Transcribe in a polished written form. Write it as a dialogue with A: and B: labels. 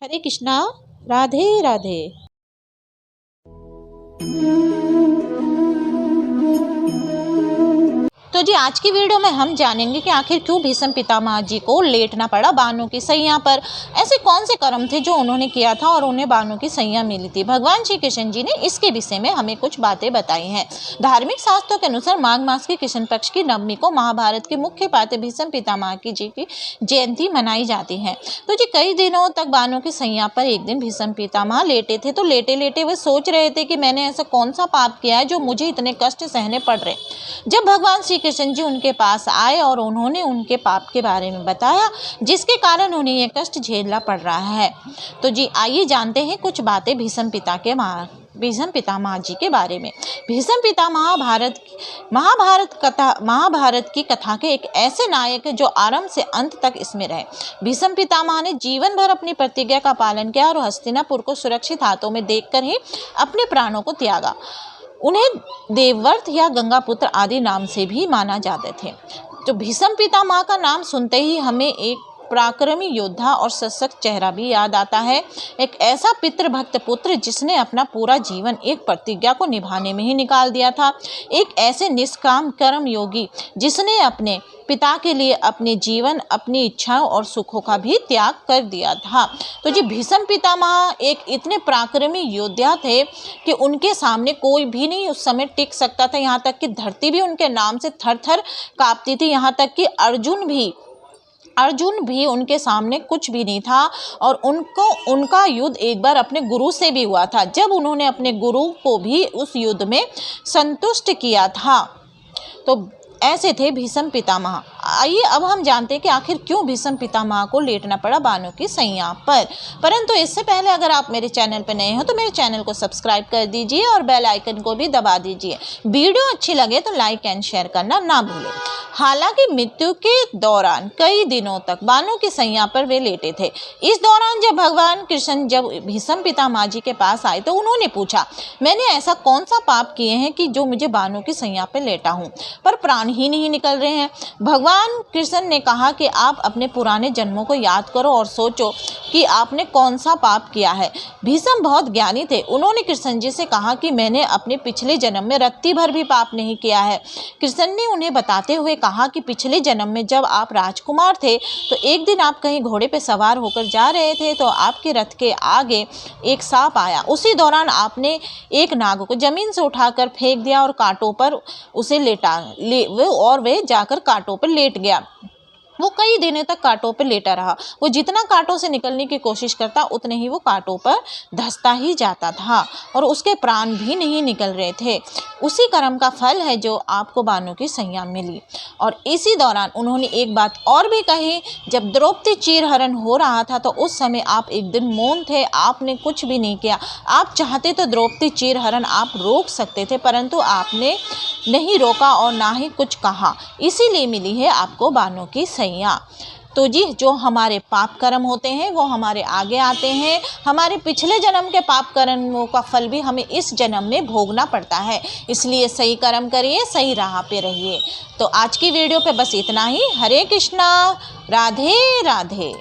A: हरे कृष्णा। राधे राधे। तो जी आज की वीडियो में हम जानेंगे कि आखिर क्यों भीष्म पितामह जी को लेटना पड़ा बाणों की सैया पर। ऐसे कौन से कर्म थे जो उन्होंने किया था और उन्हें बाणों की सैया मिली थी। भगवान श्री कृष्ण जी ने इसके विषय में हमें कुछ बातें बताई हैं। धार्मिक शास्त्रों के अनुसार माघ मास की कृष्ण पक्ष की नवमी को महाभारत के मुख्य पात्र भीष्म पितामह जी की जयंती मनाई जाती है। तो जी कई दिनों तक बाणों की सैया पर एक दिन भीष्म पितामह लेटे थे। तो लेटे लेटे वे सोच रहे थे कि मैंने ऐसा कौन सा पाप किया है जो मुझे इतने कष्ट सहने पड़ रहे। जब भगवान श्री कृष्ण जी उनके पास आए और उन्होंने उनके पाप के बारे में बताया जिसके कारण उन्हें ये कष्ट झेलना पड़ रहा है। तो जी आइए जानते हैं कुछ बातें भीष्म पितामह जी के बारे में। भीष्म पितामह महाभारत की कथा के एक ऐसे नायक जो आरंभ से अंत तक इसमें रहे। भीष्म पितामह ने जीवन भर अपनी प्रतिज्ञा का पालन किया और हस्तिनापुर को सुरक्षित हाथों में देखकर ही अपने प्राणों को त्यागा। उन्हें देवव्रत या गंगापुत्र आदि नाम से भी माना जाते थे। तो भीष्म पितामह का नाम सुनते ही हमें एक पराक्रमी योद्धा और सशक्त चेहरा भी याद आता है। एक ऐसा पितृभक्त पुत्र जिसने अपना पूरा जीवन एक प्रतिज्ञा को निभाने में ही निकाल दिया था। एक ऐसे निष्काम कर्म योगी जिसने अपने पिता के लिए अपने जीवन, अपनी इच्छाओं और सुखों का भी त्याग कर दिया था। तो जी भीष्म पितामह एक इतने पराक्रमी योद्धा थे कि उनके सामने कोई भी नहीं उस समय टिक सकता था। यहाँ तक कि धरती भी उनके नाम से थर थर कांपती थी। यहाँ तक कि अर्जुन भी उनके सामने कुछ भी नहीं था। और उनका युद्ध एक बार अपने गुरु से भी हुआ था, जब उन्होंने अपने गुरु को भी उस युद्ध में संतुष्ट किया था। तो ऐसे थे भीष्म पितामह। आइए अब हम जानते हैं कि आखिर क्यों भीष्म पितामह को लेटना पड़ा बाणों की सैया पर। परंतु इससे पहले अगर आप मेरे चैनल पर नए हो तो मेरे चैनल को सब्सक्राइब कर दीजिए और बेल आइकन को भी दबा दीजिए। वीडियो अच्छी लगे तो लाइक एंड शेयर करना ना भूलें। हालांकि मृत्यु के दौरान कई दिनों तक बाणों की सैया पर वे लेटे थे। इस दौरान जब भगवान कृष्ण जब भीष्म पितामह जी के पास आए तो उन्होंने पूछा, मैंने ऐसा कौन सा पाप किए हैं कि जो मुझे बाणों की सैया पर लेटा हूँ पर प्राण ही नहीं निकल रहे हैं। भगवान कृष्ण ने कहा कि आप अपने पुराने जन्मों को याद करो और सोचो कि आपने कौन सा पाप किया है। भीष्म बहुत ज्ञानी थे। उन्होंने कृष्ण जी से कहा कि मैंने अपने पिछले जन्म में रत्ती भर भी पाप नहीं किया है। कृष्ण ने उन्हें बताते हुए कहा कि पिछले जन्म में जब आप राजकुमार थे तो एक दिन आप कहीं घोड़े पर सवार होकर जा रहे थे तो आपके रथ के आगे एक सांप आया। उसी दौरान आपने एक नाग को जमीन से उठाकर फेंक दिया और कांटों पर उसे और वे जाकर कांटों पर लेट गया। वो कई दिनों तक कांटों पर लेटा रहा। वो जितना कांटों से निकलने की कोशिश करता उतने ही वो कांटों पर धंसता ही जाता था और उसके प्राण भी नहीं निकल रहे थे। उसी कर्म का फल है जो आपको बाणों की सैया मिली। और इसी दौरान उन्होंने एक बात और भी कही, जब द्रौपदी चीरहरण हो रहा था तो उस समय आप एक दिन मौन थे, आपने कुछ भी नहीं किया। आप चाहते तो द्रौपदी चीरहरण आप रोक सकते थे परंतु आपने नहीं रोका और ना ही कुछ कहा, इसीलिए मिली है आपको बाणों की सैया। तो जी जो हमारे पाप कर्म होते हैं वो हमारे आगे आते हैं। हमारे पिछले जन्म के पाप कर्मों का फल भी हमें इस जन्म में भोगना पड़ता है। इसलिए सही कर्म करिए, सही राह पे रहिए। तो आज की वीडियो पे बस इतना ही। हरे कृष्णा। राधे राधे।